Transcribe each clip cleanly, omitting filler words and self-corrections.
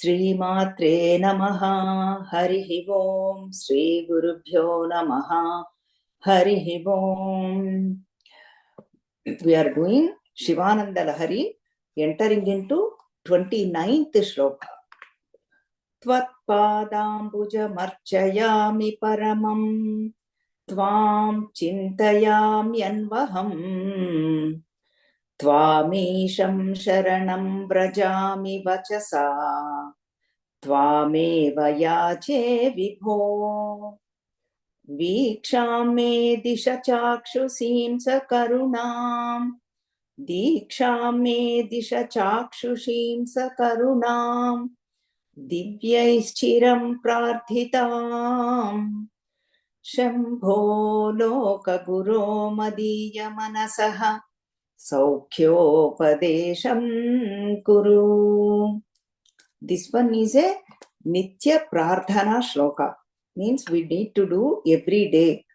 Srimatre Namaha Harihi Om Sri Gurubhyo Namaha Harihi Om. We are doing Shivananda Lahari, entering into 29th shloka. Tvatpadambuja marchayami paramam Tvam chintayami anvaham Tvamisham sharanam vrajami vachasa Tvameva yache vibho Vikshame disha chakshusim sakarunam Dikshame disha chakshushim sakarunam Divyaischchiram prarthitam Shambho loka guro madhya manasaha Saukhyopadesham kuru. This one is a Nitya Prarthana Shloka. Means we need to do every day.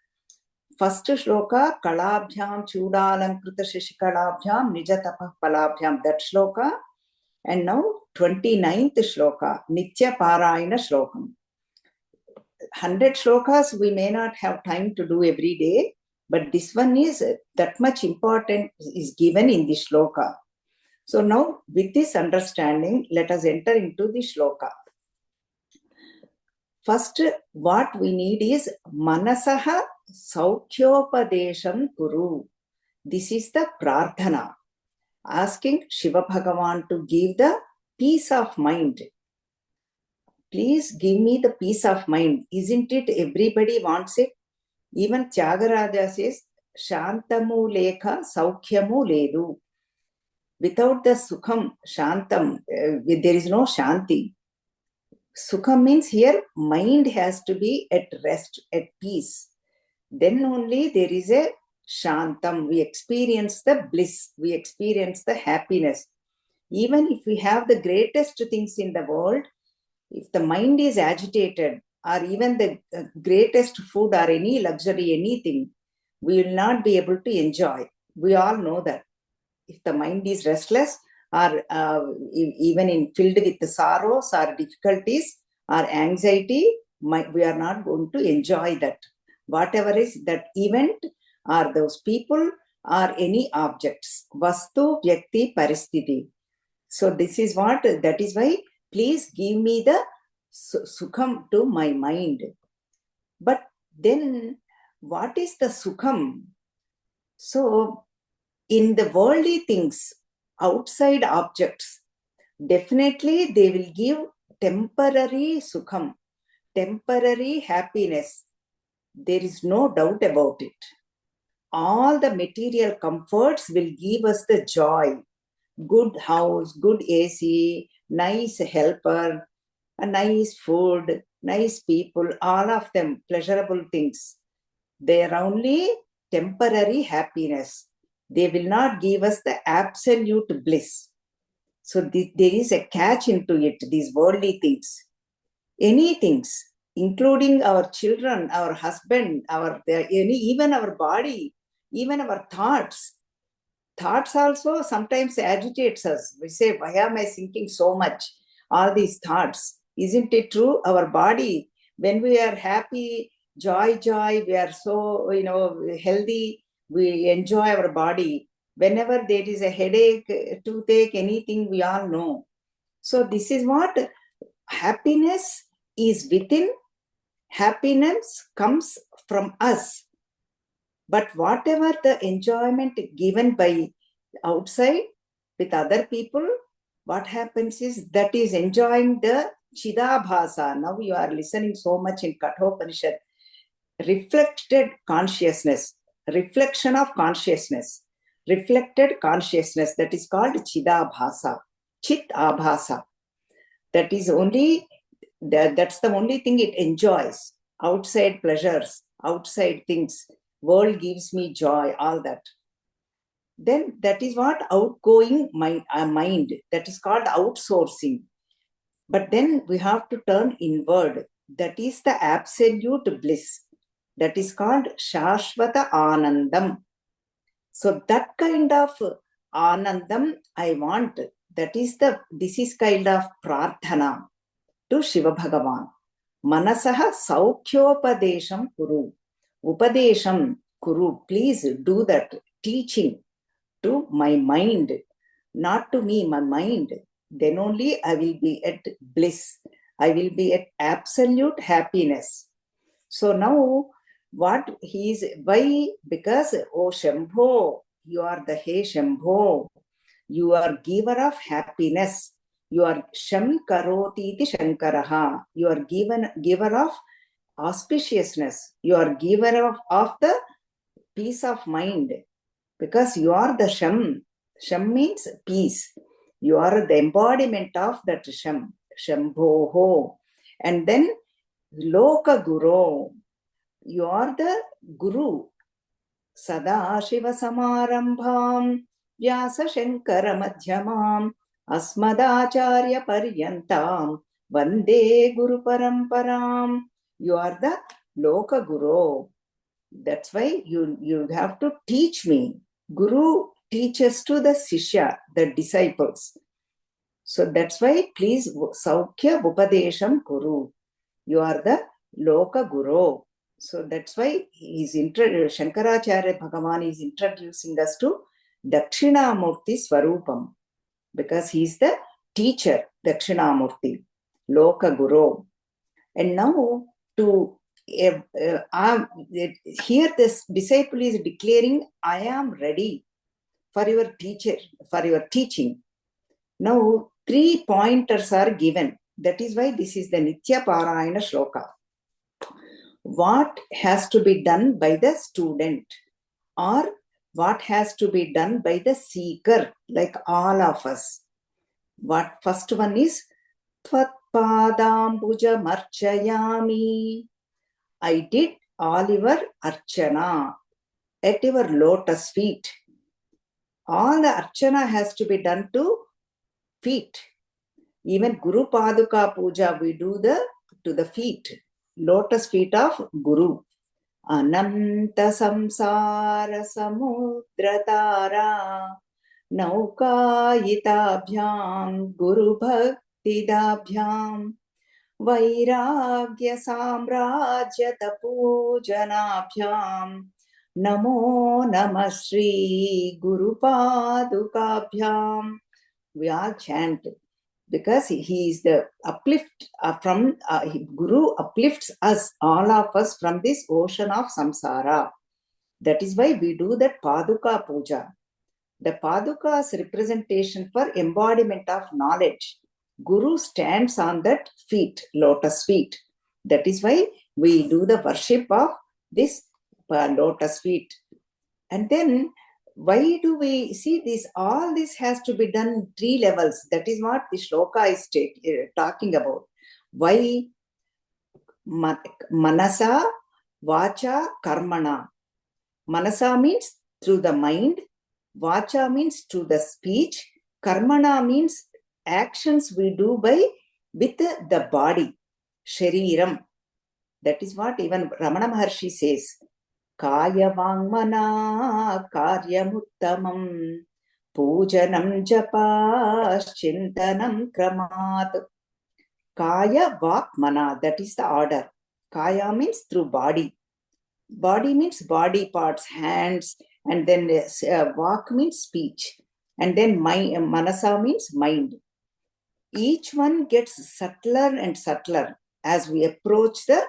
First Shloka, Kalabhyam Chudalankruta Shishikalabhyam Nijatapa Palabhyam, that Shloka. And now 29th Shloka, Nitya Parayana Shlokam. 100 Shlokas we may not have time to do every day, but this one is that much important is given in the Shloka. So now with this understanding, let us enter into the Shloka. First, what we need is Manasaha Saukhyopadesham Kuru. This is the Prarthana, asking Shiva Bhagavan to give the peace of mind. Please give me the peace of mind. Isn't it everybody wants it? Even Tyagaraja says, Shantamu lekha Saukhyamu ledu. Without the Sukham, Shantam, there is no Shanti. Sukham means here mind has to be at rest, at peace. Then only there is a Shantam. We experience the bliss. We experience the happiness. Even if we have the greatest things in the world, if the mind is agitated, or even the greatest food or any luxury, anything, we will not be able to enjoy. We all know that. If the mind is restless or even filled with the sorrows or difficulties or anxiety, we are not going to enjoy that. Whatever is that event or those people or any objects. Vastu, Vyakti, Paristhiti. So this is what, that is why, please give me the Sukham to my mind. But then, what is the Sukham? So, in the worldly things, outside objects, definitely they will give temporary Sukham, temporary happiness. There is no doubt about it. All the material comforts will give us the joy. Good house, good AC, nice helper, a nice food, nice people, all of them pleasurable things. They are only temporary happiness. They will not give us the absolute bliss. So there is a catch into it, these worldly things. Any things, including our children, our husband, even our body, even our thoughts. Thoughts also sometimes agitates us. We say, why am I thinking so much? All these thoughts. Isn't it true? Our body, when we are happy, joy, we are so, healthy, we enjoy our body. Whenever there is a headache, toothache, anything, we all know. So this is what happiness is within. Happiness comes from us. But whatever the enjoyment given by outside with other people, what happens is that is enjoying the Chidabhasa. Now you are listening so much in Kathopanishad. Reflected consciousness, reflection of consciousness, reflected consciousness, that is called Chidabhasa, Chit Abhasa. That is only, that's the only thing it enjoys. Outside pleasures, outside things. World gives me joy, all that. Then that is what outgoing mind, that is called outsourcing. But then we have to turn inward. That is the absolute bliss. That is called Shashvata Anandam. So that kind of Anandam I want. This is kind of Prarthana. to Shiva Bhagavan. Manasaha Saukhyopadesham Kuru. Upadesham Kuru. Please do that teaching to my mind, not to me, my mind. Then only I will be at bliss. I will be at absolute happiness. So now, what he is, why? Because, oh Shambho, you are the He Shambho, you are giver of happiness. You are Sham Karoti iti Shankaraha. You are giver of auspiciousness. You are giver of the peace of mind. Because you are the Sham. Sham means peace. You are the embodiment of that Sham. Shambho. And then Loka Guru. You are the Guru. Sada Shiva Samarambham Vyasa Shankara Madhyamam Asmadacharya Paryantam Vande Guru Paramparam. You are the Loka Guru. That's why you have to teach me. Guru teaches to the Sishya, the disciples. So that's why please Saukhya Upadesham Guru. You are the Loka Guru. So that's why Shankaracharya Bhagavan is introducing us to Dakshinamurti Swarupam, because he is the teacher, Dakshinamurti, Loka Guru. And now here this disciple is declaring, I am ready for your teacher, for your teaching. Now 3 pointers are given. That is why this is the Nitya Parayana Shloka. What has to be done by the student, or what has to be done by the seeker, like all of us. What first one is Tvatpadambuja Marchayami. I did all your archana at your lotus feet. All the archana has to be done to feet. Even Guru Paduka Puja we do to the feet, lotus feet of Guru. Ananta samsara samudratara naukayitabhyam guru bhaktidabhyam vairagya samrajya tapujanabhyam namo namah Shri Guru Padukabhyam. We all chant, because he is the uplift from Guru uplifts us, all of us, from this ocean of samsara. That is why we do that Paduka Puja. The Paduka's representation for embodiment of knowledge. Guru stands on that feet, lotus feet. That is why we do the worship of this lotus feet. And then why do we see this? All this has to be done in 3 levels. That is what the shloka is talking about. Why? Manasa, Vacha, Karmana. Manasa means through the mind. Vacha means through the speech. Karmana means actions we do with the body. Shariram. That is what even Ramana Maharshi says. Kaya Vangmana Karyamuttamam Pujanam Japas Chintanam Kramat. Kaya Vakmana, that is the order. Kaya means through body. Body means body parts, hands, and then Vak means speech. And then Manasa means mind. Each one gets subtler and subtler as we approach the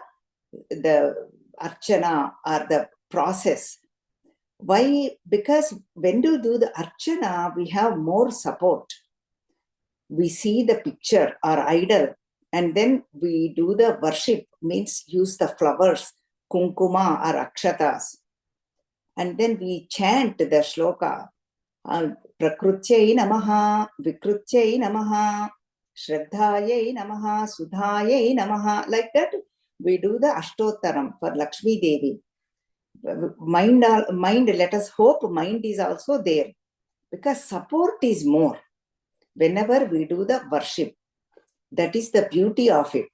archana or the process. Why? Because when you do the archana, we have more support. We see the picture or idol, and then we do the worship, means use the flowers, kunkuma or akshatas. And then we chant the shloka. Prakrutyai namaha, vikrutyai namaha, shraddhayai namaha, sudhayai namaha. Like that, we do the Ashtottaram for Lakshmi Devi. Mind, let us hope mind is also there, because support is more whenever we do the worship. That is the beauty of it.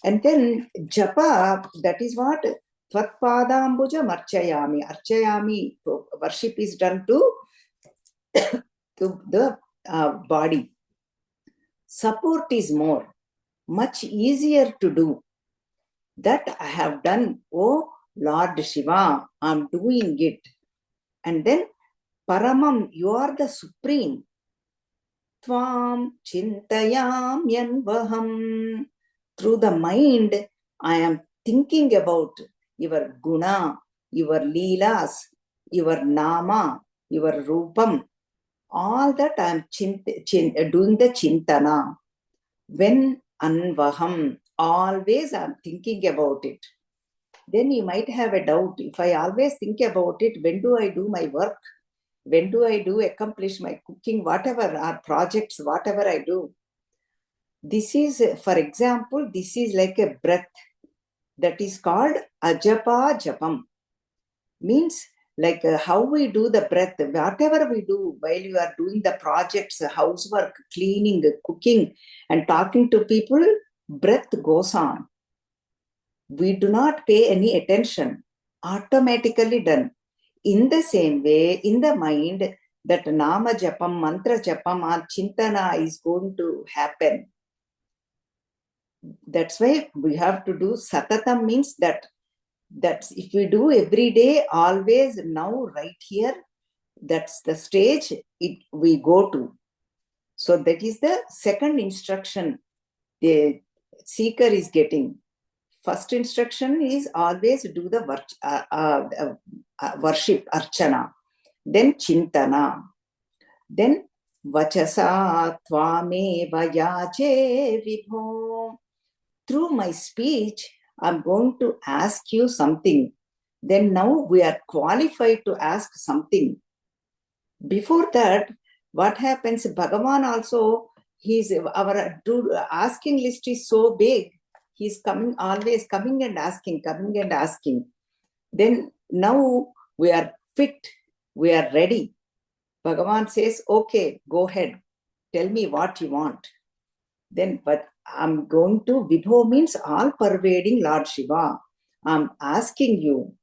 And then japa, that is what Tvatpadambuja Marchayami. Archayami, worship is done to the body. Support is more. much easier to do. That I have done, oh Lord Shiva, I'm doing it. And then Paramam, you are the supreme. Tvam chintayamyanvaham. Through the mind, I am thinking about your guna, your leelas, your nama, your rupam. All that I am doing the chintana. When anvaham, always I am thinking about it. Then you might have a doubt. If I always think about it, when do I do my work? When do I do accomplish my cooking, whatever our projects, whatever I do? This is, for example, this is like a breath that is called ajapa japam. Means like how we do the breath, whatever we do while you are doing the projects, housework, cleaning, cooking, and talking to people, breath goes on. We do not pay any attention, automatically done. In the same way, in the mind, that nama japam, mantra japam, or chintana is going to happen. That's why we have to do satatam, means that's if we do every day, always, now, right here, that's the stage we go to. So that is the second instruction the seeker is getting. First instruction is always do the worship, archana. Then chintana. Then vachasa tvame vayache vibho. Through my speech, I'm going to ask you something. Then now we are qualified to ask something. Before that, what happens? Bhagavan also, our asking list is so big. He's always coming and asking. Then now we are fit, we are ready. Bhagavan says, okay, go ahead, tell me what you want. Then, but I'm going to, Vibho means all pervading Lord Shiva. I'm asking you,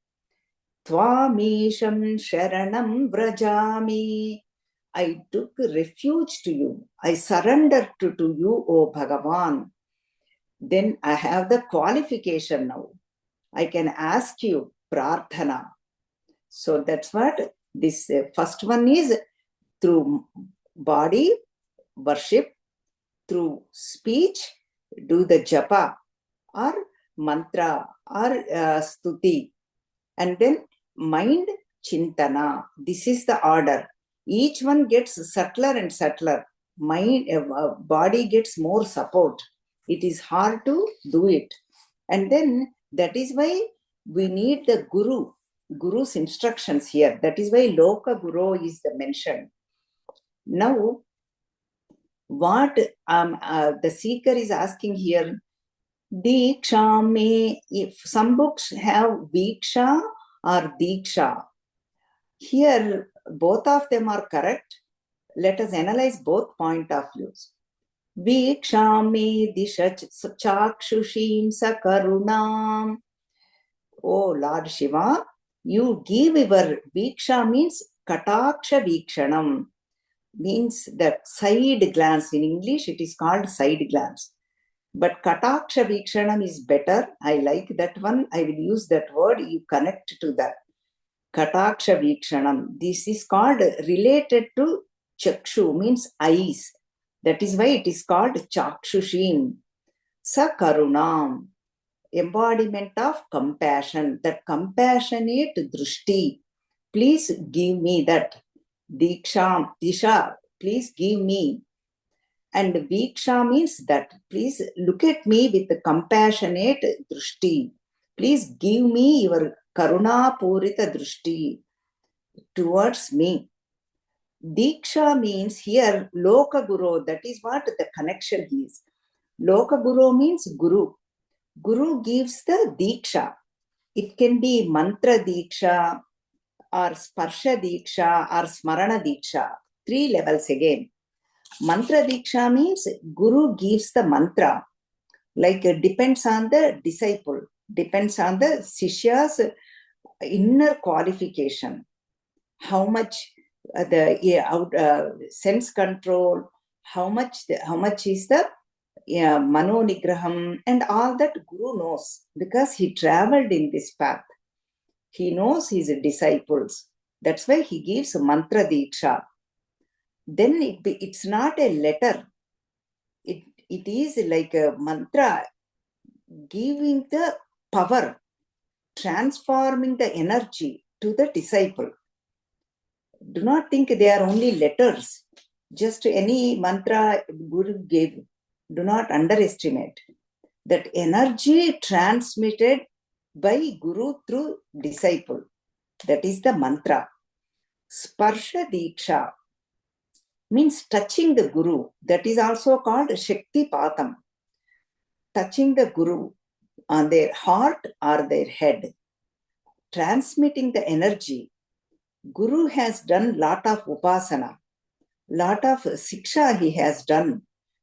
Tvamisham Sharanam Vrajami. I took refuge to you. I surrendered to you, O Bhagavan. Then I have the qualification now. I can ask you, Prarthana. So that's what this first one is, through body, worship, through speech, do the japa or mantra or stuti, and then mind, chintana. This is the order. Each one gets subtler and subtler. Mind, body gets more support. It is hard to do it. And then that is why we need the Guru's instructions here. That is why Loka Guru is the mention. Now, what the seeker is asking here, Diksha may, if some books have Viksha or Diksha, here both of them are correct. Let us analyze both point of views. Viksha me disha chakshushim sakarunam. Oh Lord Shiva, you give your Viksha means kataksha vikshanam, means that side glance. In English, it is called side glance. But kataksha vikshanam is better. I like that one. I will use that word. You connect to that. Kataksha vikshanam. This is called related to chakshu, means eyes. That is why it is called chakshushim. Sakarunam. Embodiment of compassion. That compassionate drishti. Please give me that. Diksha, disha. Please give me. And Viksha means that please look at me with the compassionate drishti. Please give me your karuna purita drishti towards me. Diksha means here Loka Guru. That is what the connection is. Loka Guru means Guru. Guru gives the Diksha. It can be mantra Diksha or sparsha Diksha or smarana Diksha. 3 levels again. Mantra Diksha means Guru gives the mantra, like depends on the disciple, depends on the Sishya's inner qualification. How much the sense control, how much is the Mano Nigraham, and all that Guru knows because he traveled in this path. He knows his disciples. That's why he gives mantra diksha. Then it's not a letter. It is like a mantra giving the power, transforming the energy to the disciple. Do not think they are only letters. Just any mantra Guru gave. Do not underestimate. That energy transmitted by Guru through disciple. That is the mantra. Sparsha Diksha means touching the Guru. That is also called Shakti Patam. Touching the Guru on their heart or their head. Transmitting the energy. Guru has done lot of upasana. Lot of siksha he has done.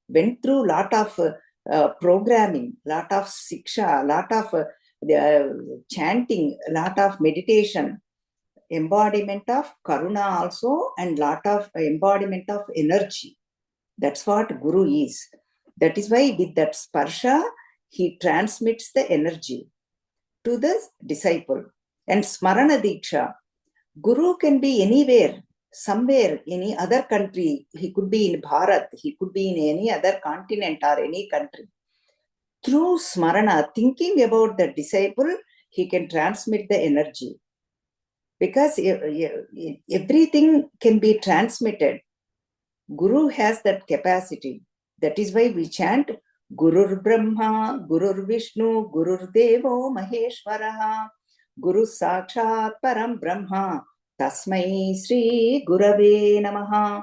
Went through lot of programming, lot of siksha, lot of chanting, lot of meditation, embodiment of karuna also, and lot of embodiment of energy. That's what Guru is. That is why with that sparsha, he transmits the energy to the disciple. And smarana diksha, Guru can be anywhere, somewhere, any other country. He could be in Bharat, he could be in any other continent or any country. Through smarana, thinking about the disciple, he can transmit the energy. Because everything can be transmitted. Guru has that capacity. That is why we chant Gurur Brahma, Gurur Vishnu, Gurur Devo Maheshwaraha, Guru Sakshat Param Brahma, Tasmai Sri Gurave Namaha.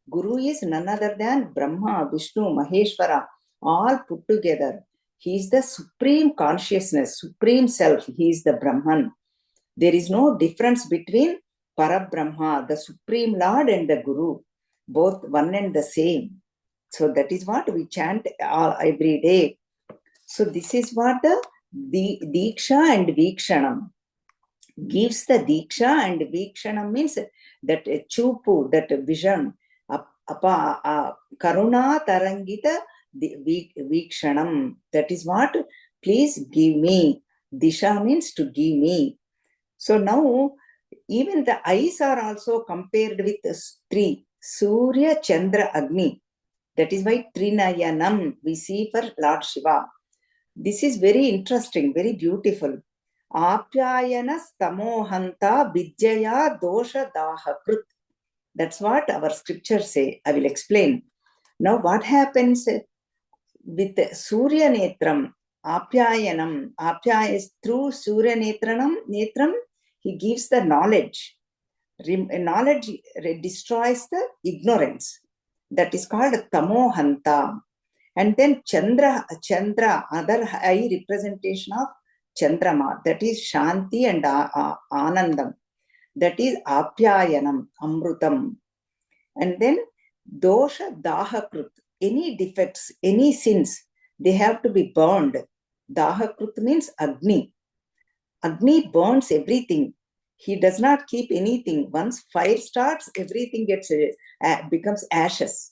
Guru is none other than Brahma, Vishnu, Maheshwara, all put together. He is the supreme consciousness, supreme self. He is the Brahman. There is no difference between Parabrahma, the Supreme Lord, and the Guru. Both one and the same. So that is what we chant every day. So this is what the Diksha and Vikshanam gives. The Diksha and Vikshanam means that chupu, that vision, karuna tarangita Vikshanam. That is what, please give me. Disha means to give me. So now, even the eyes are also compared with three. Surya, Chandra, Agni. That is why Trinayanam we see for Lord Shiva. This is very interesting, very beautiful. Apyayana stamohanta vidyaya dosha dahakrut. That's what our scriptures say. I will explain. Now what happens with Surya Netram, Apyayanam, is through Surya Netram, he gives the knowledge. Knowledge destroys the ignorance. That is called Tamohanta. And then Chandra, other eye representation of Chandrama. That is Shanti and Anandam. That is Apyayanam, Amrutam. And then Dosha Dahakrut. Any defects, any sins, they have to be burned. Dahakrut means Agni. Agni burns everything. He does not keep anything. Once fire starts, everything becomes ashes.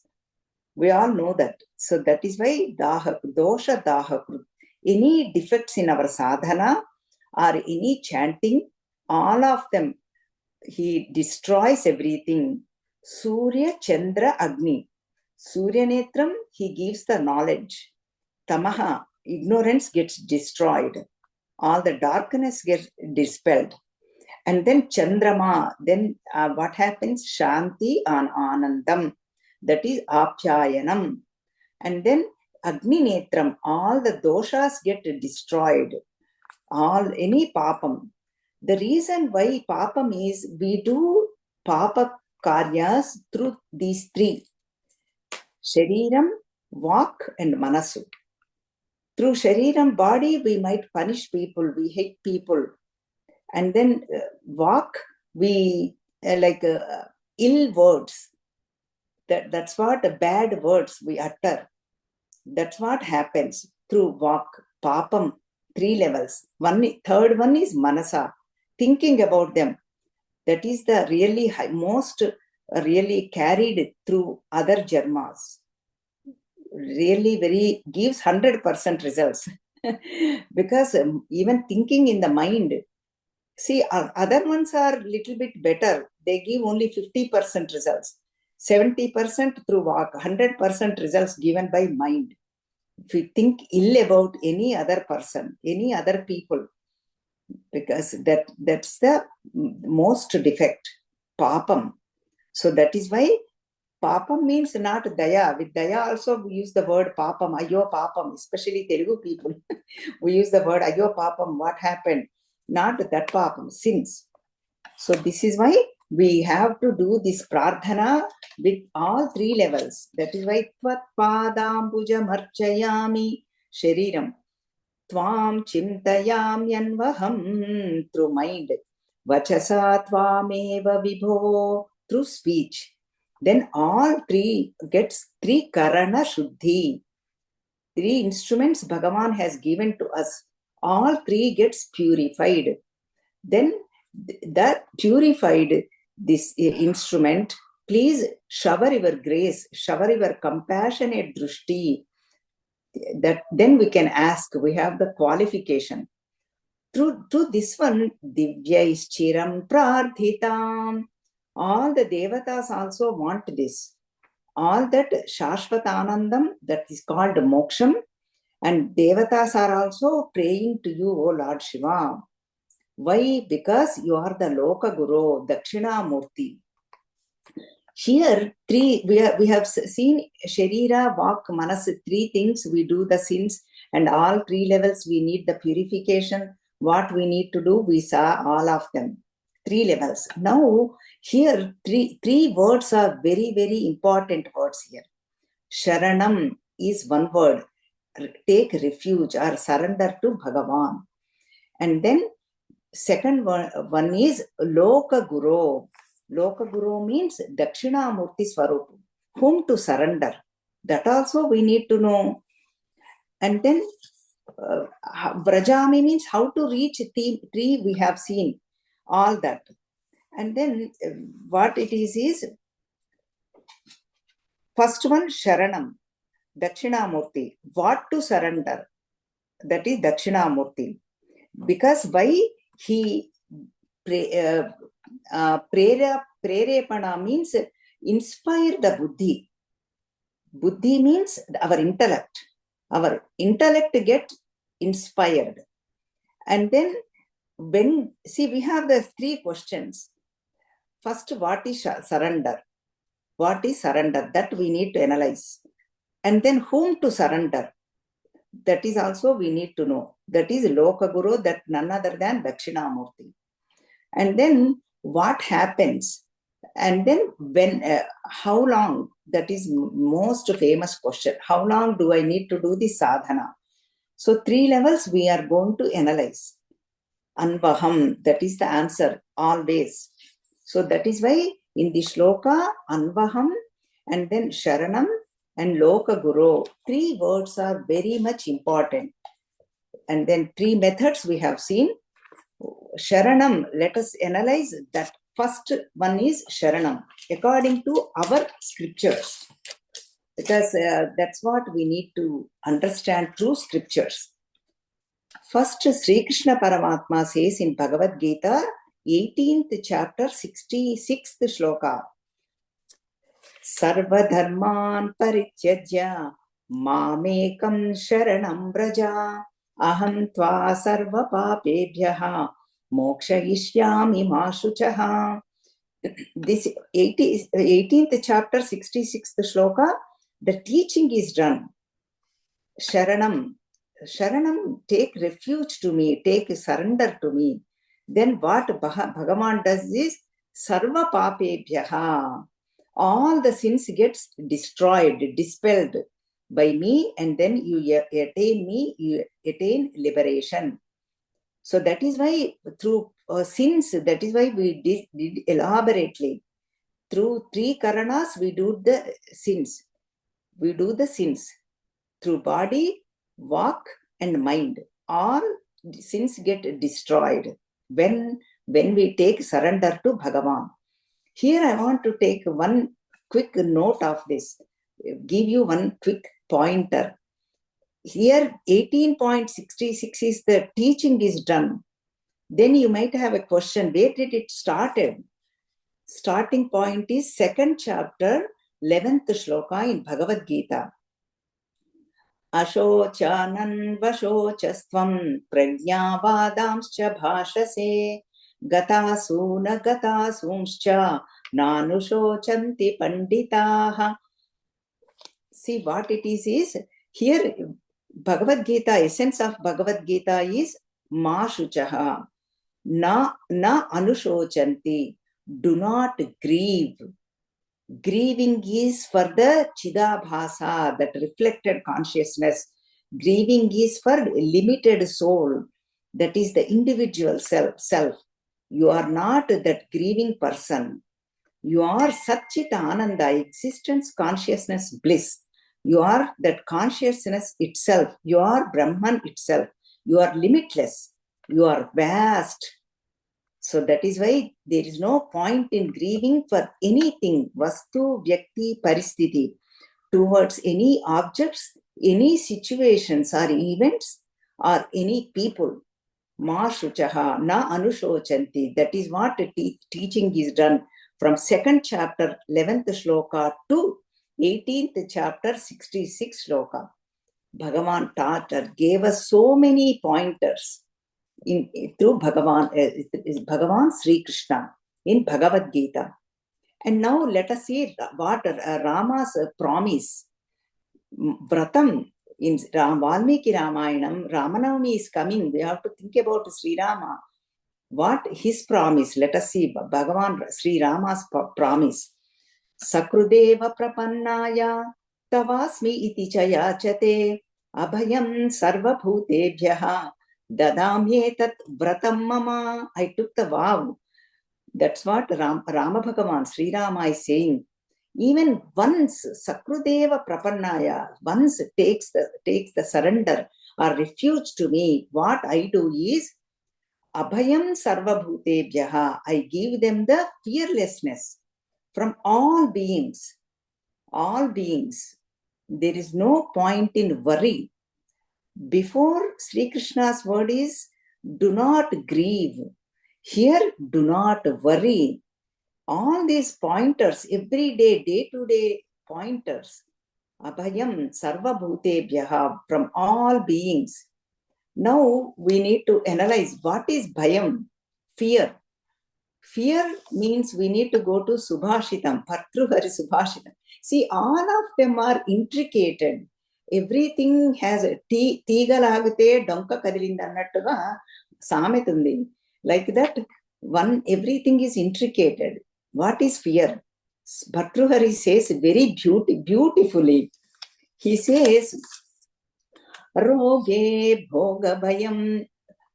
We all know that. So that is why dosha dahakrut. Any defects in our sadhana or any chanting, all of them, he destroys everything. Surya, Chandra, Agni. Surya Netram, he gives the knowledge. Tamaha, ignorance gets destroyed. All the darkness gets dispelled. And then Chandrama, then what happens? Shanti and Anandam. That is Apyayanam. And then Agni Netram, all the doshas get destroyed. Any papam. The reason why papam is, we do papa karyas through these three. Shariram, Vak and Manasu. Through Shariram, body, we might punish people, we hate people. And then Vak, we ill words. That's what bad words we utter. That's what happens through Vak, Papam, 3 levels. Third one is Manasa, thinking about them. That is the really most really carried through other jarmas. really gives 100% results. Because even thinking in the mind, see, other ones are little bit better. They give only 50% results, 70% through walk, 100% results given by mind. If we think ill about any other person, any other people, because that's the most defect, papam. So that is why papam means not daya. With daya also we use the word papam, ayo papam, especially Telugu people. We use the word ayo papam, what happened? Not that papam, sins. So this is why we have to do this prarthana with all three levels. That is why tvat padambuja marchayami shariram. Tvam chintayamyanvaham through mind. Vachasa tvameva vibho through speech. Then all three gets three karana shuddhi. Three instruments Bhagavan has given to us. All three gets purified. Then that purified this instrument, please shower your grace, shower your compassionate drushti. That then we can ask, we have the qualification. Through this one, Divyais Chiram Prarthitam. All the devatas also want this. All that Shashvatanandam, that is called Moksham, and devatas are also praying to you, O Lord Shiva. Why? Because you are the Loka Guru, Dakshinamurti. Here, we have seen Sharira, Vak, Manas, three things. We do the sins, and all three levels we need the purification. What we need to do, we saw all of them. Three levels. Now, here, three words are very important words here. Sharanam is one word. Take refuge or surrender to Bhagavan. And then, second one is Loka Guru. Loka Guru means Dakshinamurti Swarup, whom to surrender. That also we need to know. And then Vrajami means how to reach tree, we have seen all that. And then what it is first one, Sharanam, Dakshinamurti. What to surrender? That is Dakshinamurti. Because why he prerepana means inspire the buddhi. Buddhi means our intellect. Our intellect get inspired. And then when, see, we have the three questions. First, what is surrender? What is surrender? That we need to analyze. And then whom to surrender? That is also we need to know. That is Loka Guru, that none other than Dakshinamurti. And then what happens? And then when, how long? That is most famous question. How long do I need to do this sadhana? So three levels we are going to analyze. Anvaham, that is the answer always. So that is why in the shloka, Anvaham and then Sharanam and Loka Guru, three words are very much important. And then three methods we have seen. Sharanam, let us analyze that. First one is Sharanam, according to our scriptures. Because that's what we need to understand through scriptures. First, Sri Krishna Paramatma says in Bhagavad Gita, 18th chapter, 66th shloka. Sarva dharman parityajya mamekam sharanam braja aham tva sarva papebhyaha mokshayishyami mashuchaha. This 18th chapter, 66th shloka, the teaching is done. Sharanam, take refuge to me, take surrender to me. Then what Bhagavan does is, sarva papebhyaha, all the sins gets destroyed, dispelled by me, and then you attain me, you attain liberation. So that is why through sins, that is why we did elaborately. Through three karanas, we do the sins. We do the sins. Through body, walk, and mind. All sins get destroyed when we take surrender to Bhagavan. Here I want to take one quick note of this. Give you one quick pointer. Here 18.66 is the teaching is done. Then you might have a question, where did it started? Starting point is 2nd chapter, 11th shloka in Bhagavad Gita. Ashochanan vashochastvam prajnavadamscha bhashase gatasuna gatasumscha nanushocanti panditaha. See what it is here Bhagavad Gita, essence of Bhagavad Gita is ma shuchaha, na anushocanti, do not grieve. Grieving is for the Chidabhasa, that reflected consciousness. Grieving is for limited soul, that is the individual self. You are not that grieving person. You are Satchit Ananda, existence, consciousness, bliss. You are that consciousness itself. You are Brahman itself. You are limitless. You are vast. So that is why there is no point in grieving for anything, vastu, vyakti, paristhiti, towards any objects, any situations or events or any people. Ma shuchaha, na anushochanti. That is what teaching is done from 2nd chapter, 11th shloka to 18th chapter, 66 shloka. Bhagavan taught or gave us so many pointers through Bhagavan Sri Krishna in Bhagavad Gita. And now let us see what Rama's promise. Vratam in Valmiki Ramayanam, Ramanavami is coming. We have to think about Sri Rama. What his promise? Let us see Bhagavan Sri Rama's promise. Sakrudeva prapannaya tavasmi iti chayachate abhayam sarva bhutebhyaha dadamyetat vratam mama. I took the vow. That's what Rama Bhagavan, Sri Rama is saying. Even once Sakrudeva prapannaya, once takes the surrender or refuge to me, what I do is abhayam sarva bhutebhyaha. I give them the fearlessness from all beings. All beings. There is no point in worry. Before Sri Krishna's word is, do not grieve. Here, do not worry. All these pointers, every day, day-to-day pointers. Abhayam sarva bhutebhyaha, from all beings. Now, we need to analyze what is bhayam, fear. Fear means we need to go to Subhashitam, Bhartruhari Subhashitam. See, all of them are intricated. Everything has a Tigalagute, Donka Kadilinda Natuga, Sametundi. Like that, everything is intricated. What is fear? Bhartruhari says very beautifully. He says, Roge Bhoga Bhayam.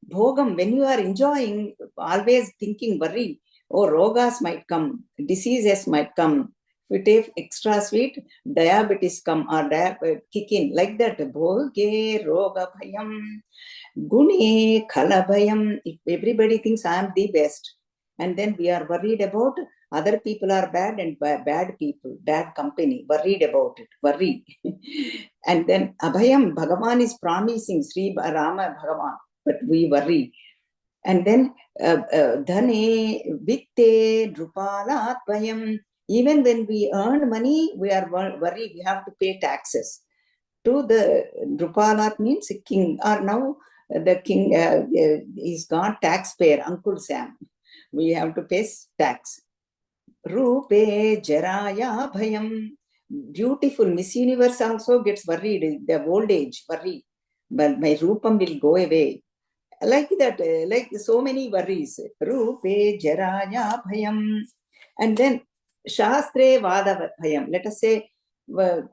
Bhogam, when you are enjoying, always thinking, worry, oh, rogas might come, diseases might come. If we take extra sweet, diabetes come or kick in. Like that, bhoge, roga bhayam, gune, khala bhayam. If everybody thinks I am the best, and then we are worried about other people are bad and bad people, bad company, worried about it, worry. And then abhayam, Bhagavan is promising, Sri Rama Bhagavan. But we worry. And then dhane, vitte, drupalat bhayam. Even when we earn money, we are worried. We have to pay taxes. To the drupalat means king. Or now the king is gone taxpayer, Uncle Sam. We have to pay tax. Rupe jaraya bhayam. Beautiful Miss Universe also gets worried. The old age worry. But my rupam will go away. Like that, like so many worries. Rupe jaraya bhayam. And then Shastre vada bhayam. Let us say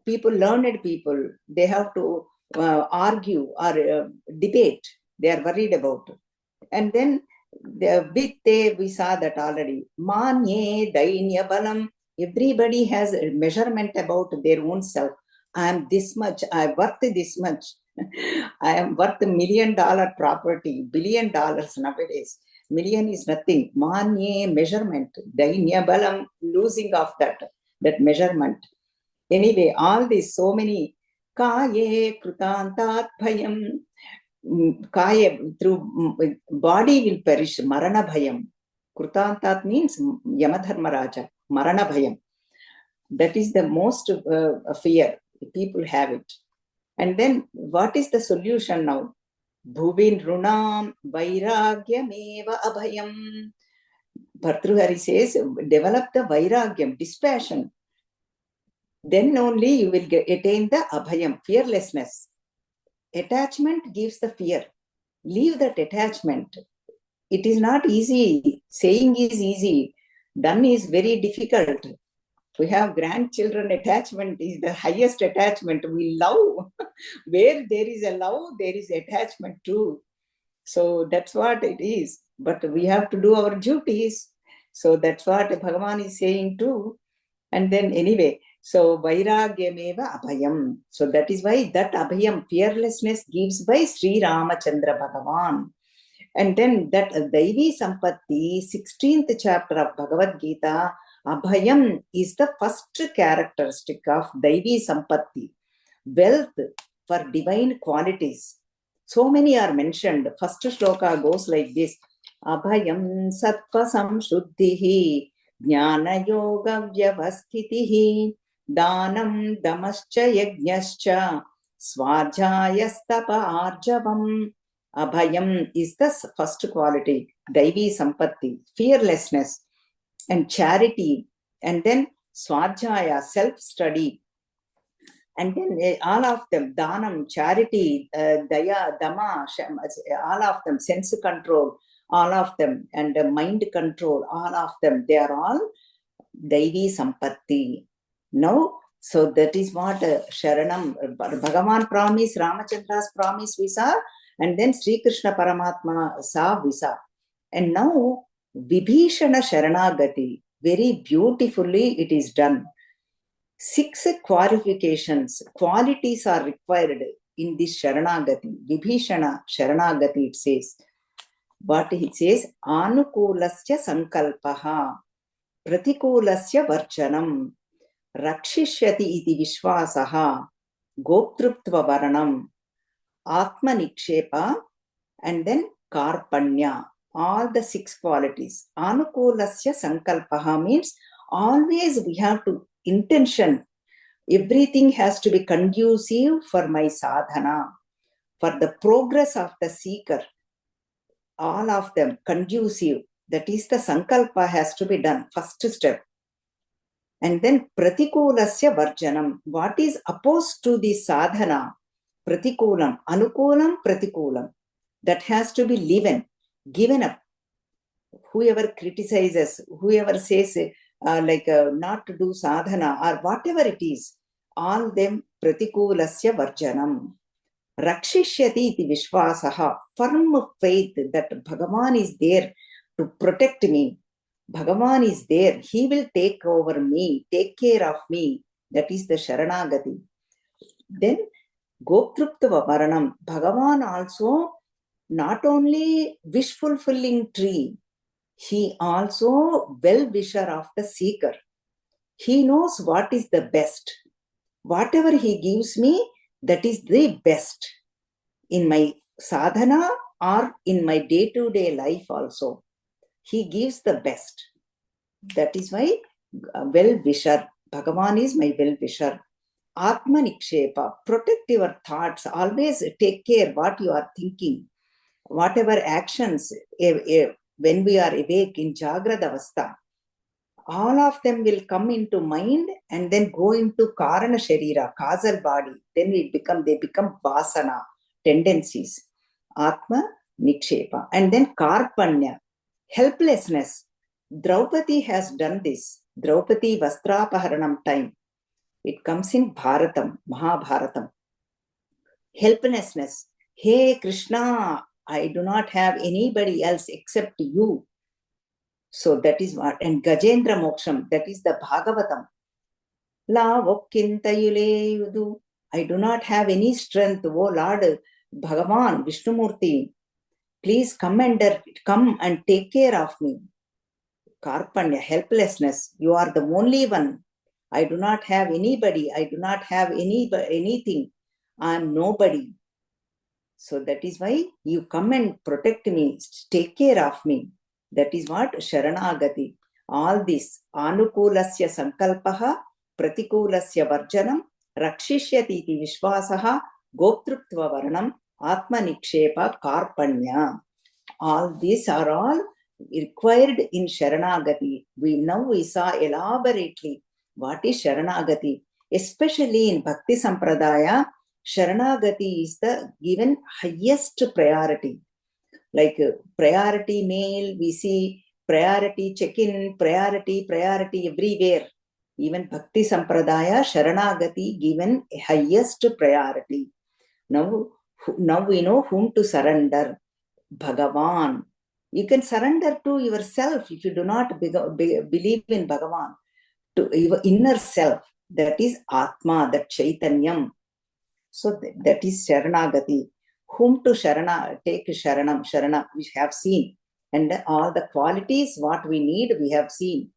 people, learned people, they have to argue or debate. They are worried about. And then vitte, we saw that already. Manye dainya balam. Everybody has a measurement about their own self. I am this much. I worth this much. I am worth $1 million property, $1 billion nowadays. Million is nothing. Manye, measurement. Dainya balam, losing of that measurement. Anyway, all these so many Kaye krutantat bhayam. Kaya, through body will perish. Marana bhayam. Krutantat means Yamadharmaraja. Marana bhayam. That is the most fear. People have it. And then what is the solution now? Bhuvin runam vairagyameva abhayam. Bhartruhari says, develop the vairagyam, dispassion. Then only you will attain the abhayam, fearlessness. Attachment gives the fear. Leave that attachment. It is not easy. Saying is easy. Done is very difficult. We have grandchildren, attachment is the highest attachment. We love. Where there is a love, there is attachment too. So that's what it is. But we have to do our duties. So that's what Bhagavan is saying too. And then anyway, so vairagyameva abhayam. So that is why that abhayam, fearlessness, gives by Sri Ramachandra Bhagavan. And then that Daivi Sampatti, 16th chapter of Bhagavad Gita, abhayam is the first characteristic of Daivi Sampatti, wealth for divine qualities. So many are mentioned. First shloka goes like this: Abhayam sattva samshuddhihi jnana yoga vyavasthitihi danam damascha yajnascha svajayastapa arjavam. Abhayam is the first quality, Daivi Sampatti, fearlessness and charity, and then Svajaya, self-study, and then all of them, Danam, charity, Daya, Dama, all of them, sense control, all of them, and mind control, all of them, they are all Daivi Sampatti. Now, so that is what Sharanam, Bhagavan promise, Ramachandra's promise we saw, and then Sri Krishna Paramatma saw we saw. And now, Vibhishana Sharanagati, very beautifully it is done. 6 qualifications, qualities are required in this Sharanagati. Vibhishana Sharanagati, it says. But it says, Anukulasya Sankalpaha, Pratikulasya Varchanam, Rakshishyati iti Vishwasaha, Goptruptva Varanam, Atma Nikshepa, and then Karpanya. All the 6 qualities. Anukulasya Sankalpaha means always we have to intention. Everything has to be conducive for my sadhana, for the progress of the seeker. All of them conducive. That is the sankalpa has to be done. First step. And then pratikulasya varjanam. What is opposed to the sadhana? Pratikulam. Anukulam, pratikulam. That has to be given up. Whoever criticizes, whoever says not to do sadhana or whatever it is, all them pratikulasya varjanam. Rakshishyati iti vishwasaha, firm faith that Bhagavan is there to protect me. Bhagavan is there. He will take over me, take care of me. That is the Sharanagati. Then Goptruptava Varanam. Bhagavan also not only wish-fulfilling tree, he also well-wisher of the seeker. He knows what is the best. Whatever he gives me, that is the best in my sadhana or in my day-to-day life also. He gives the best. That is why well-wisher. Bhagavan is my well-wisher. Atma Nikshepa. Protect your thoughts. Always take care what you are thinking. Whatever actions, when we are awake in Jagrada Avastha, all of them will come into mind and then go into Karana Sharira, causal body. Then they become Vasana, tendencies. Atma Nikshepa. And then Karpanya, helplessness. Draupadi has done this. Draupadi Vastrapaharanam time. It comes in Bharatam, Mahabharatam. Helplessness. Hey Krishna, I do not have anybody else except you. So that is what. And Gajendra Moksham, that is the Bhagavatam. La Vokkintayule Yudu. I do not have any strength. Oh Lord, Bhagavan, Vishnumurti, please come and take care of me. Karpanya, helplessness. You are the only one. I do not have anybody. I do not have anything. I am nobody. So that is why you come and protect me, take care of me. That is what Sharanagati. All this, Anukulasya Sankalpaha, Pratikulasya Varjanam, Rakshishyati iti Vishwasaha, Goptrutva Varanam, Atma Nikshepa, Karpanya. All these are all required in Sharanagati. We saw elaborately what is Sharanagati, especially in Bhakti Sampradaya. Sharanagati is the given highest priority. Like priority mail, we see priority check-in, priority everywhere. Even Bhakti Sampradaya, Sharanagati given highest priority. Now we know whom to surrender. Bhagavan. You can surrender to yourself if you do not believe in Bhagavan, to your inner self. That is Atma, that Chaitanyam. So that is Sharanagati. Whom to take Sharana, we have seen. And all the qualities, what we need, we have seen.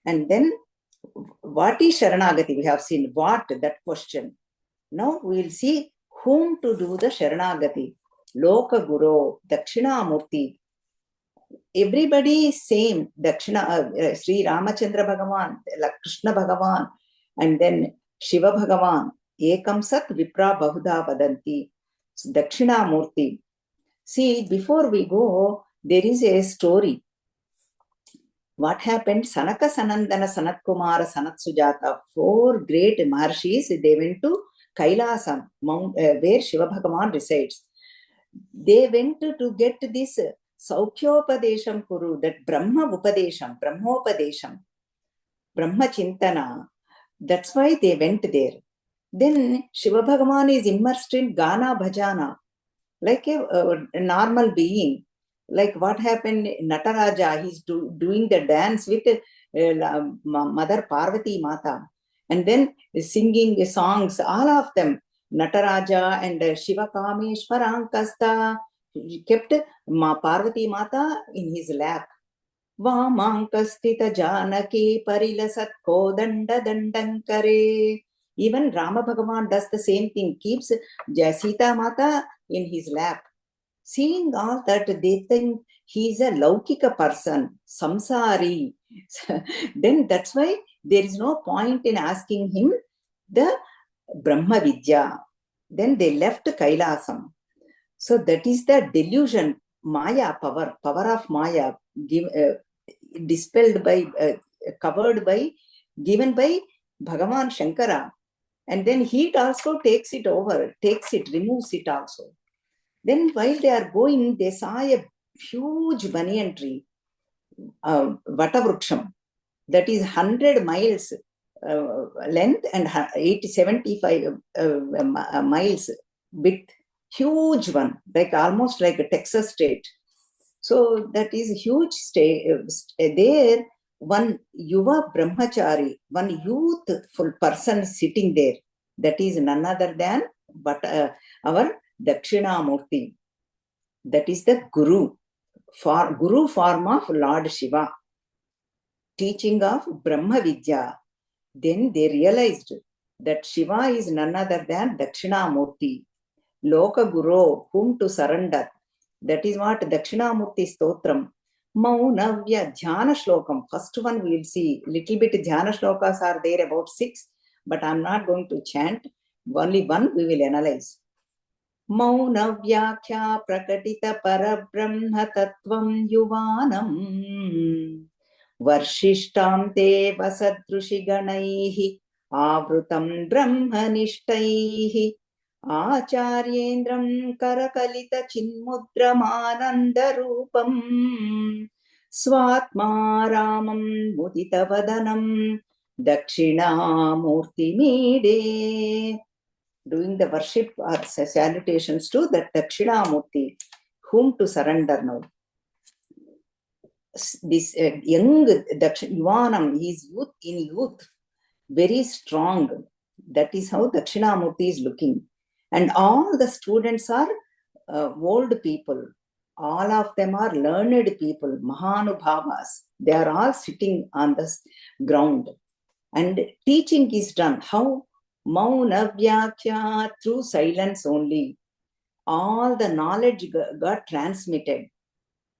And then, what is Sharanagati? We have seen. What? That question. Now we will see whom to do the Sharanagati. Loka Guru, Dakshinamurti. Everybody is same. Dakshina, Sri Ramachandra Bhagavan, Krishna Bhagavan, and then Shiva Bhagavan. Ekam Sat Vipra Bahuda Vadanti. Dakshinamurti. See, before we go, there is a story. What happened? Sanaka, Sanandana, Sanat Kumara, Sanat Sujata, 4 great Maharshis, they went to Kailasam, where Shiva Bhagavan resides. They went to get this Saukhyopadesham Kuru, that Brahmopadesham, Brahma Chintana. That's why they went there. Then Shiva Bhagavan is immersed in Gana Bhajana, like a normal being. Like what happened, Nataraja, he's doing the dance with Mother Parvati Mata, and then singing songs, all of them. Nataraja and Shiva Kameshwarankasta, he kept Parvati Mata in his lap. Vamankastita Janaki Parilasat Kodanda Dandankare. Even Rama Bhagavan does the same thing, keeps Sita Mata in his lap. Seeing all that, they think he is a Laukika person, Samsari. Then that's why there is no point in asking him the Brahma Vidya. Then they left Kailasam. So that is the delusion, Maya, power of Maya, dispelled by, covered by, given by Bhagavan Shankara. And then he also takes it over, removes it also. Then while they are going, they saw a huge banyan tree, Vatavruksham, that is 100 miles length and 75 miles width. Huge one, like almost like a Texas state. So that is a huge state. There, one Yuva Brahmachari, one youthful person sitting there. That is none other than our Dakshinamurti. That is the Guru form of Lord Shiva. Teaching of Brahma Vidya. Then they realized that Shiva is none other than Dakshinamurti. Loka Guru, whom to surrender. That is what Dakshinamurti Stotram. Maunavya Dhyana Shlokam. First one we will see. Little bit Dhyana Shlokas are there, about 6. But I am not going to chant. Only one we will analyze. Maunavyakhya Prakatita Parabrahma Tattvam Yuvanam. Varshishtam te vasadrushi avrutam brahmanishtai acharyendram karakalita chinmudramananda rupam swatma ramam mudita vadanam dakshinamurti mide. Doing the worship or salutations to that Dakshinamurti, whom to surrender now. This young Yuvanam, he is youth, very strong. That is how Dakshinamurti is looking. And all the students are old people. All of them are learned people, Mahanubhavas. They are all sitting on the ground. And teaching is done. How? Mauna Vyakhya, through silence only. All the knowledge got transmitted.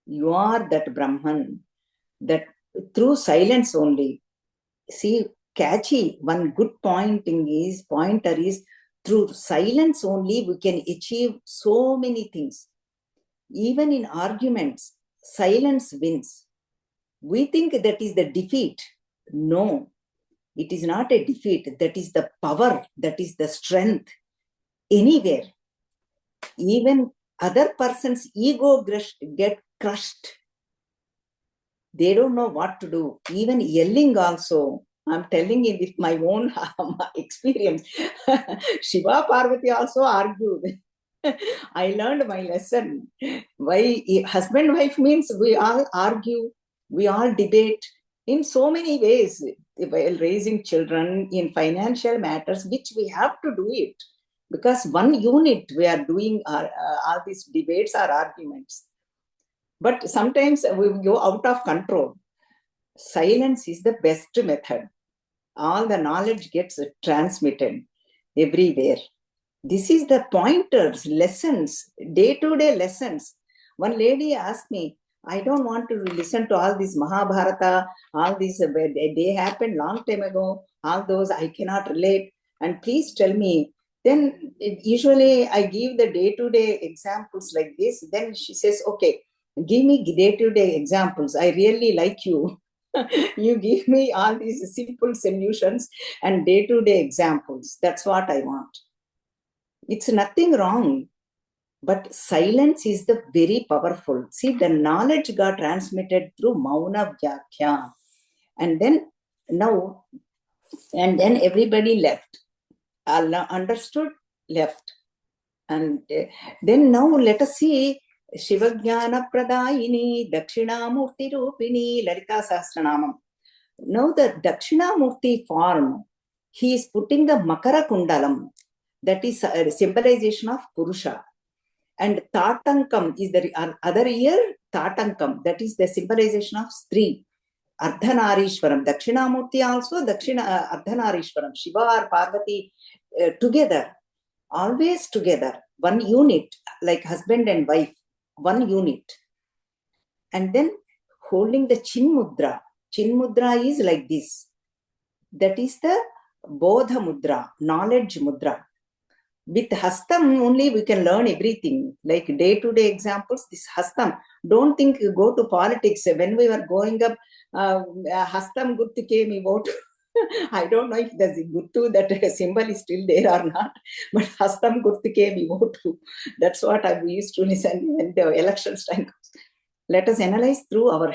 You are that Brahman, that through silence only. See, catchy, one good pointer is through silence only we can achieve so many things. Even in arguments, silence wins. We think that is the defeat. No, it is not a defeat. That is the power, that is the strength. Anywhere, even other person's ego get crushed. They don't know what to do. Even yelling also, I'm telling you with my own experience. Shiva Parvati also argued. I learned my lesson. Why husband wife means we all argue, we all debate in so many ways while raising children, in financial matters, which we have to do it because one unit we are doing all these debates or arguments. But sometimes we go out of control. Silence is the best method. All the knowledge gets transmitted everywhere. This is the pointers, lessons, day-to-day lessons. One lady asked me, I don't want to listen to all this Mahabharata, all these, they happened long time ago, all those I cannot relate. And please tell me. Then usually I give the day-to-day examples like this. Then she says, okay, give me day-to-day examples. I really like you. You give me all these simple solutions and day-to-day examples. That's what I want. It's nothing wrong, but silence is the very powerful. See, the knowledge got transmitted through Mauna Vyakhya. And then everybody left. Allah understood, left. And then now let us see Shivajnana Pradayini Dakshinamurti Rupini Lalita Sahasranamam. Now the Dakshinamurti form, he is putting the Makara Kundalam, that is a symbolization of Purusha. And Tatankam is the other ear, Tatankam, that is the symbolization of Stri. Ardhanarishwaram, Dakshinamurti also, Ardhanarishwaram, Shiva or Parvati together, always together, one unit, like husband and wife, one unit. And then holding the Chin Mudra. Chin Mudra is like this. That is the Bodha Mudra, knowledge Mudra. With Hastam only we can learn everything. Like day-to-day examples, this Hastam. Don't think you go to politics. When we were going up, Hastam Guttu came, we vote. I don't know if there's a Guttu, that symbol is still there or not. But Hastam Guttu came, we vote. That's what we used to listen when the elections time comes. Let us analyze through our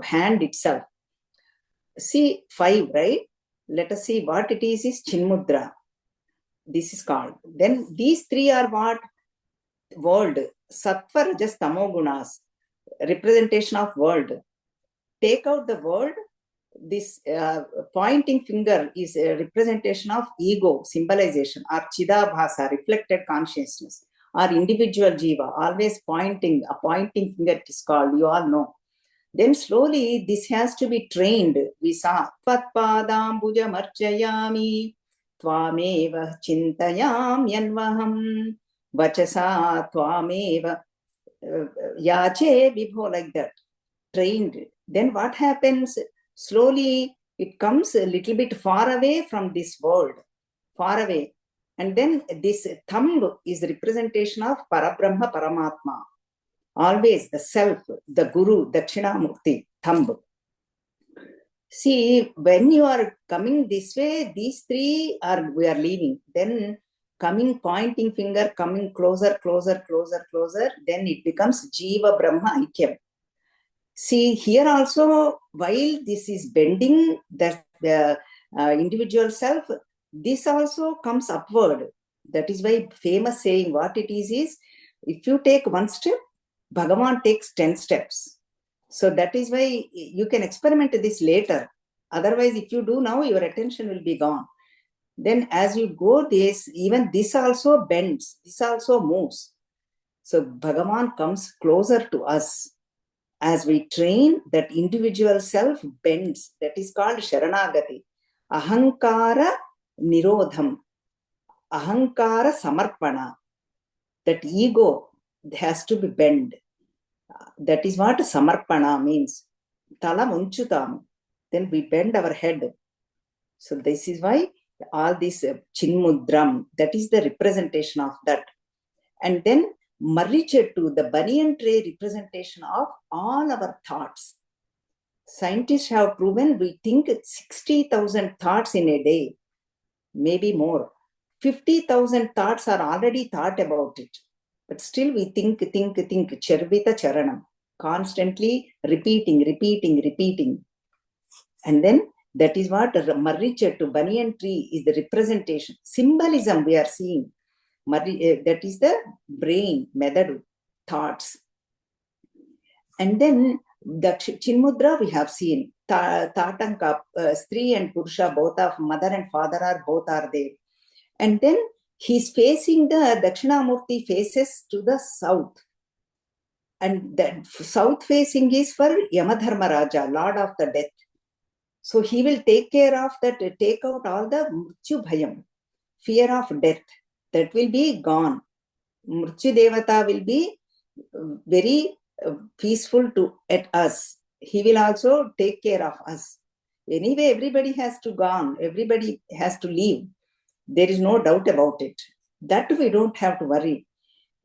hand itself. See 5, right? Let us see what it is Chinmudra. This is called. Then these 3 are what? World. Sattva, Rajas, Tamo gunas. Representation of world. Take out the world. This pointing finger is a representation of ego, symbolization, or Chidabhasa, reflected consciousness, or individual jiva, always pointing. A pointing finger is called, you all know. Then slowly this has to be trained. We saw Tvatpadambuja marchayami Tvameva chintayam yanvaham Vachasa Tvameva Yache Vibho, like that. Trained. Then what happens? Slowly it comes a little bit far away from this world. Far away. And then this thumb is representation of Parabrahma Paramatma. Always the self, the Guru, Dakshinamurti, thumb. See, when you are coming this way, these 3 we are leaving. Then coming, pointing finger, coming closer, closer, closer, closer. Then it becomes Jiva Brahma Aikyam. See, here also, while this is bending the individual self, this also comes upward. That is why famous saying, what it is, if you take 1 step, Bhagavan takes 10 steps. So that is why you can experiment this later. Otherwise, if you do now, your attention will be gone. Then as you go this, even this also bends, this also moves. So Bhagavan comes closer to us. As we train, that individual self bends. That is called Sharanagati. Ahankara Nirodham. ahankara samarpana. That ego has to be bent. That is what samarpana means. Tala munchutam. Then we bend our head. So this is why all this chinmudram, that is the representation of that. And then marichettu, the banyan tree representation of all our thoughts. Scientists have proven we think 60,000 thoughts in a day, maybe more. 50,000 thoughts are already thought about it. But still we think, charvita charanam, constantly repeating. And then that is what Marichettu, banyan tree, is the representation. Symbolism we are seeing. That is the brain, medadu, thoughts. And then the Chinmudra we have seen. Tatanka, Stri and Purusha, both of mother and father both are there. And then he's facing the Dakshinamurti faces to the south. And the south facing is for Yamadharmaraja, Lord of the Death. So he will take care of that, take out all the Mrityu Bhayam, fear of death. That will be gone. Mrityu Devata will be very peaceful at us. He will also take care of us. Anyway, everybody has to gone. Everybody has to leave. There is no doubt about it. That we don't have to worry.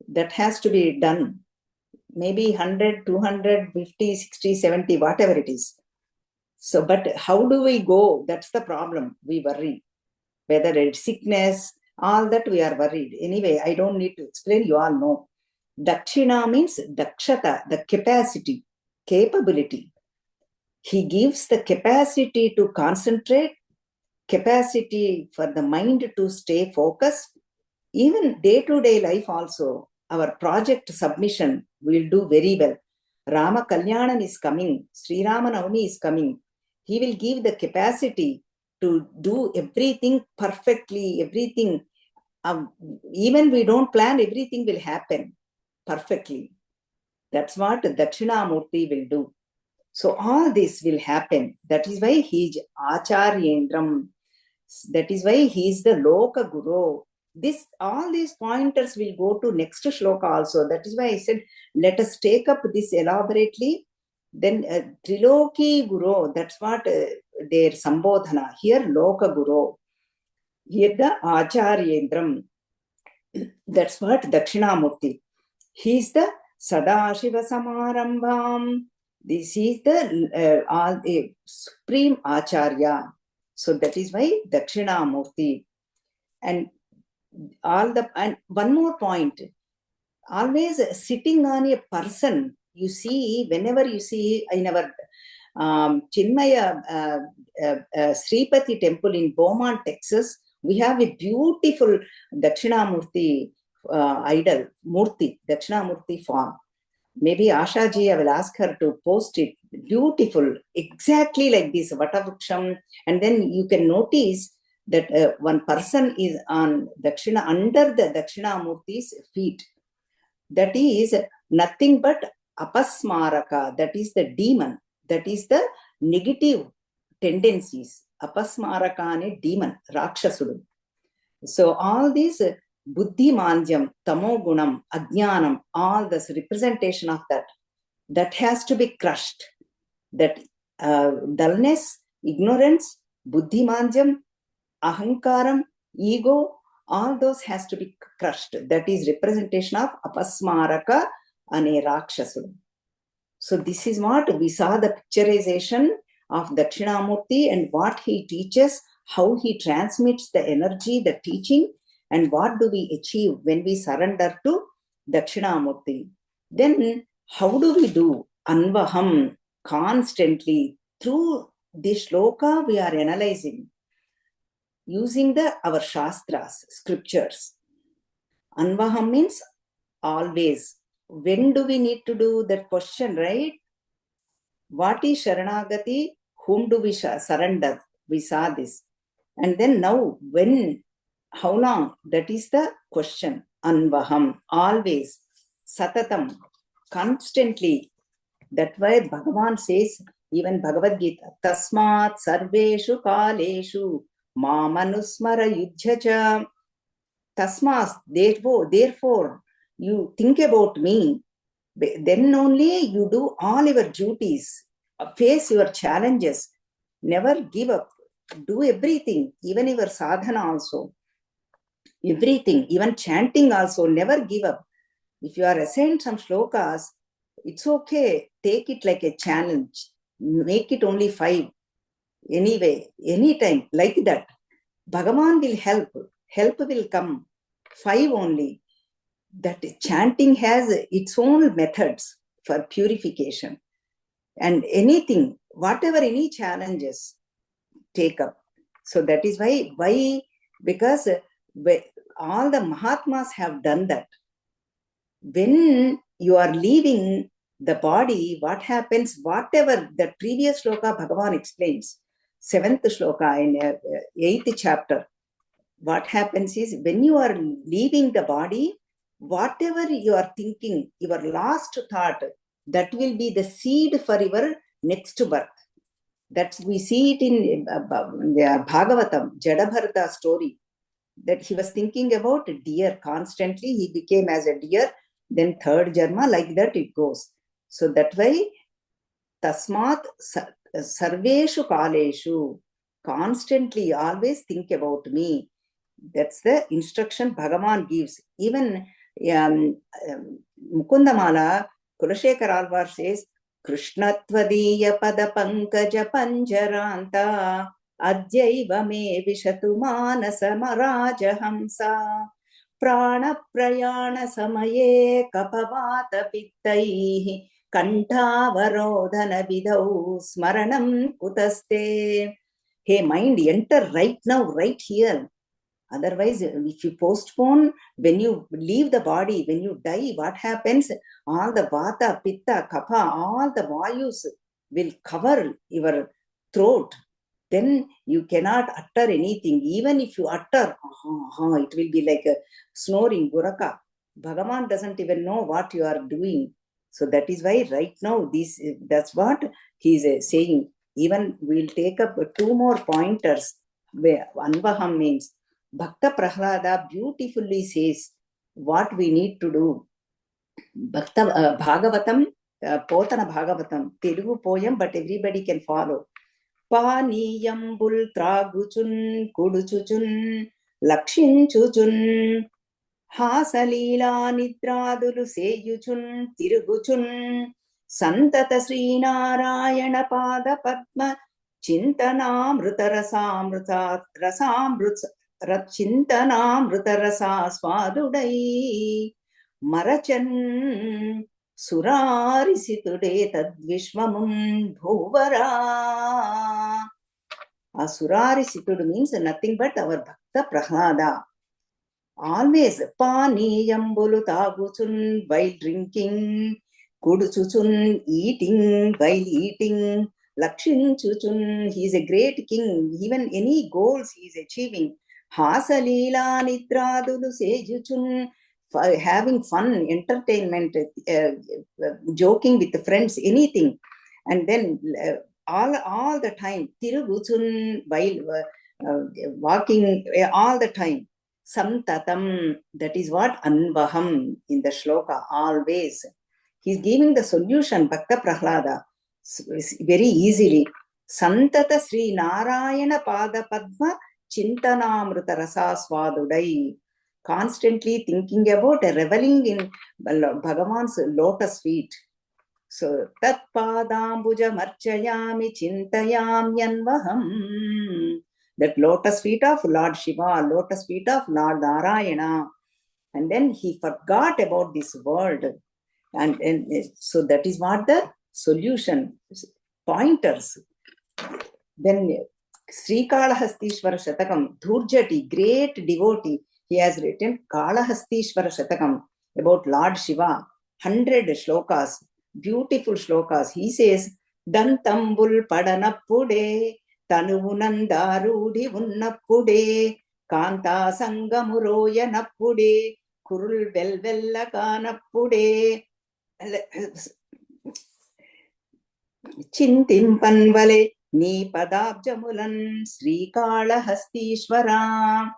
That has to be done. Maybe 100, 200, 50, 60, 70, whatever it is. So, but how do we go? That's the problem. We worry. Whether it's sickness, all that we are worried. Anyway, I don't need to explain. You all know. Dakshina means dakshata, the capacity, capability. He gives the capacity to concentrate, capacity for the mind to stay focused. Even day-to-day life also, our project submission will do very well. Rama Kalyanam is coming. Sri Rama Navami is coming. He will give the capacity to do everything perfectly, everything. Even we don't plan, everything will happen perfectly. That's what Dakshinamurti will do. So all this will happen. That is why he is Acharyendram. That is why he is the Loka Guru. All these pointers will go to next shloka also. That is why I said, let us take up this elaborately. Then Triloki Guru, that's what their Sambodhana. Here Loka Guru. Here the Acharyendram. That's what Dakshinamurti. He is the Sadashiva Samarambham. This is the supreme Acharya. So that is why Dakshinamurti. And one more point. Always sitting on a person. You see, whenever you see in our Chinmaya Sripati temple in Beaumont, Texas, we have a beautiful Dakshinamurti idol, Murti, Dakshinamurti form. Maybe Asha ji, I will ask her to post it. Beautiful, exactly like this, Vatavuksham. And then you can notice that one person is on Dakshina, under the Dakshinamurti's feet. That is nothing but apasmaraka, that is the demon, that is the negative tendencies. Apasmaraka, demon, Rakshasudu. So all these buddhi manjam, tamo gunam, ajnanam, all this representation of that has to be crushed. That dullness, ignorance, buddhi manjam, ahankaram, ego, all those has to be crushed. That is representation of apasmaraka ane rakshasud. So this is what we saw, the picturization of Dakshinamurti and what he teaches, how he transmits the energy, the teaching, and what do we achieve when we surrender to Dakshinamurti. Then how do we do Anvaham constantly? Through this shloka we are analyzing, using our shastras, scriptures. Anvaham means always. When do we need to do that question, right? What is Sharanagati? Whom do we surrender? We saw this. And then now, when, how long? That is the question. Anvaham, always. Satatam, constantly. That's why Bhagavan says, even Bhagavad Gita, Tasmat sarveshu kaleshu mamanusmara yudhyacha. Tasmas, therefore, you think about me. Then only you do all your duties, face your challenges, never give up, do everything, even your sadhana also, everything, even chanting also, never give up. If you are assigned some shlokas, it's okay, take it like a challenge, make it only 5, anyway, anytime, like that. Bhagavan will help will come, 5 only. That chanting has its own methods for purification. And anything, whatever, any challenges, take up. So that is why because all the Mahatmas have done that. When you are leaving the body, what happens, whatever the previous shloka Bhagavan explains, 7th shloka in 8th chapter, what happens is when you are leaving the body, whatever you are thinking, your last thought, that will be the seed for your next birth. That we see it in Bhagavatam, Jadabharata story, that he was thinking about deer constantly. He became as a deer, then 3rd Janma, like that it goes. So that way, Tasmat Sarveshu Kaleshu, constantly always think about me. That's the instruction Bhagavan gives. Even Mukundamala, Kulashekar Alvar says, Krishnattvadiya pada pankaja panjaranta adyaiva me vishatu manasa maraja hamsa prana prayana samaye kapavata pittaihi kantavarodhana vidau smaranam kutaste. Hey mind, enter right now, right here. Otherwise, if you postpone, when you leave the body, when you die, what happens? All the vata, pitta, kapha, all the vayus will cover your throat. Then you cannot utter anything. Even if you utter, it will be like a snoring guraka. Bhagavan doesn't even know what you are doing. So that is why right now, that's what he is saying. Even we'll take up 2 more pointers where Anvaham means. Bhakta Prahlada beautifully says what we need to do. Bhagavatam, Potana Bhagavatam, Telugu poem, but everybody can follow. Paniyambul traguchun, kuduchuchun, lakshinchuchun, hasalila nidradulu seyuchun, tiruguchun, santata Srinarayana pada padma, chintanamruta rasamruta Rachintanamrutarasa swadudai Marachan Surarisitude Tadvishwamum Bhuvara. Surarisitude means nothing but our Bhakta Prahlada. Always Paniyambulu taguchun while drinking, kuduchuchun eating while eating, Lakshin chuchun, he is a great king, even any goals he is achieving. Hasalila nitradulu sejuchun, having fun, entertainment, joking with the friends, anything. And then all the time, tiruguchun, while walking all the time. Samtatam, that is what Anvaham in the shloka, always. He's giving the solution, Bhakta Prahlada, very easily. Santata Sri Narayana Pada Padma Chintanamruta Rasa Swadudai. Constantly thinking about reveling in Bhagavan's lotus feet. So, Tat Padambuja Marchayami Chintayam Yanvaham. That lotus feet of Lord Shiva, lotus feet of Lord Narayana. And then he forgot about this world. And so that is what the solution, pointers. Then Sri Kalahastishvara Shatakam, Dhurjati, great devotee, he has written Kalahastishvara Shatakam about Lord Shiva, 100 shlokas, beautiful shlokas. He says, Dantambul Padanappude, Tanuvunandarudi Unnappude, Kanta Sangamuroya Nappude, Kurul Velvella Kanappude, Chintimpanvale, Ni Padabjamulan, Sri Kalahastishvara.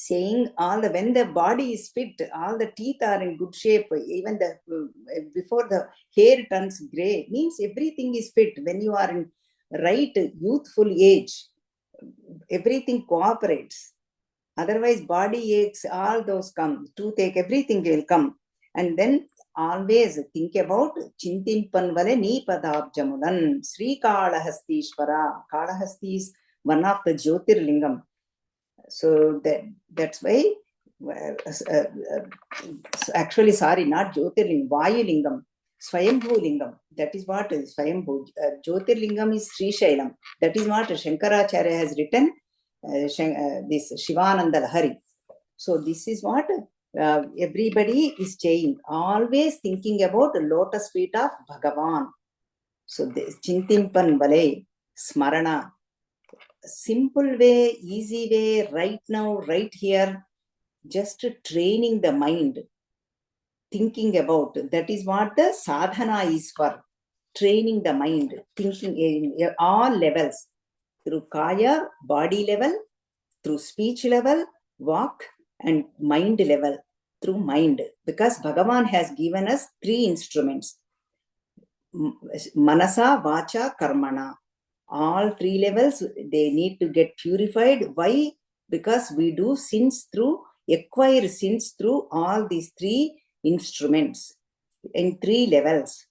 saying when the body is fit, all the teeth are in good shape, even before the hair turns gray, means everything is fit. When you are in right youthful age, everything cooperates. Otherwise body aches, all those come, toothache, everything will come. And then always think about chintimpan vale nee padabjamulan Sri Kalahastishvara. Kalahasti is one of the Jyotirlingam. So that's why, actually, sorry, not Jyotirlingam, Vayulingam, Swayambhu Lingam. That is what is Swayambhu. Jyotirlingam is Sri Shailam. That is what Shankaracharya has written, this Shivananda Lahari. So this is what everybody is saying, always thinking about the lotus feet of Bhagavan. So this Chintimpan Vale, Smarana, simple way, easy way, right now, right here, just training the mind, thinking about. That is what the sadhana is for, training the mind, thinking in all levels, through kaya, body level, through speech level, walk, and mind level, through mind. Because Bhagavan has given us 3 instruments: manasa, vacha, karmana. All 3 levels, they need to get purified. Why? Because we do sins through, acquire sins through all these 3 instruments in 3 levels.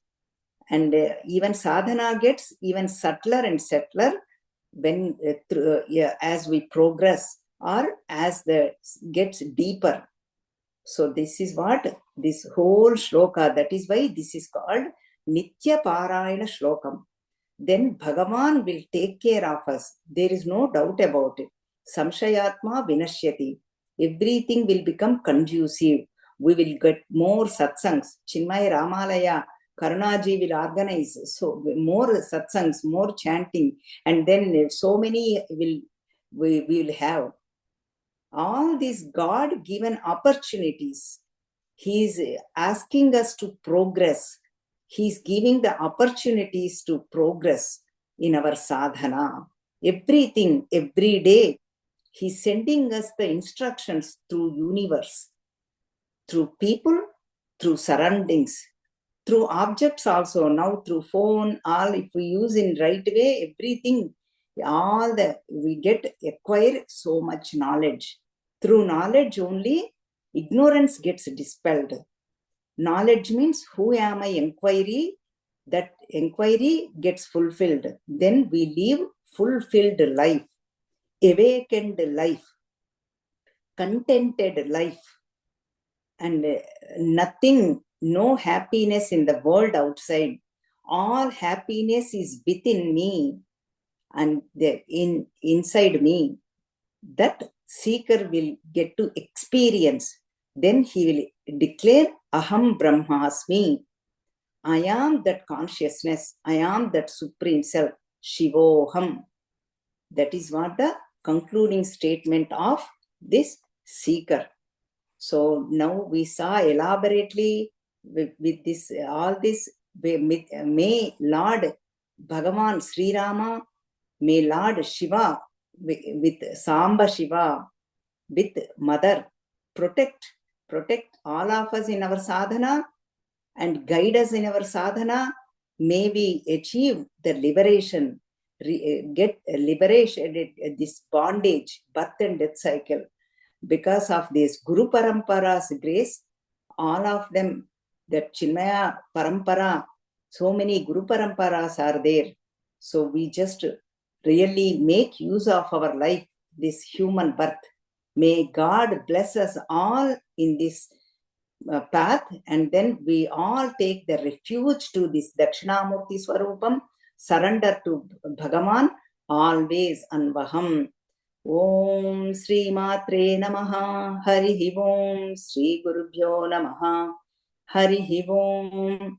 And even sadhana gets even subtler and subtler when as we progress, or as the gets deeper. So this is what this whole shloka, that is why this is called Nitya Parayana Shlokam. Then Bhagavan will take care of us. There is no doubt about it. Samshayatma vinashyati. Everything will become conducive. We will get more satsangs. Chinmaya Ramalaya, Karunaji will organize so more satsangs, more chanting, and then so many we will have. All these God-given opportunities, He is asking us to progress. He is giving the opportunities to progress in our sadhana. Everything, every day, He is sending us the instructions through universe, through people, through surroundings, through objects also. Now through phone, all, if we use in right way, everything, all the we get acquire so much knowledge. Through knowledge only, ignorance gets dispelled. Knowledge means who am I inquiry, that inquiry gets fulfilled. Then we live fulfilled life, awakened life, contented life, and nothing, no happiness in the world outside. All happiness is within me and inside me. That seeker will get to experience. Then he will declare, Aham Brahmasmi. I am that consciousness. I am that supreme self. Shivoham. That is what the concluding statement of this seeker. So now we saw elaborately with this, all this. May Lord Bhagavan Sri Rama, may Lord Shiva, with Samba Shiva, with Mother, protect all of us in our sadhana and guide us in our sadhana. May we achieve the liberation, get liberation, this bondage, birth and death cycle. Because of this Guru Parampara's grace, all of them, that Chinmaya Parampara, so many Guru Paramparas are there. So we just really make use of our life, this human birth. May God bless us all in this path, and then we all take the refuge to this Dakshinamurti Swarupam, surrender to Bhagavan, always Anvaham. Om Sri Matre Namaha. Harihi Om. Sri Gurubhyo Namaha. Harihi Om.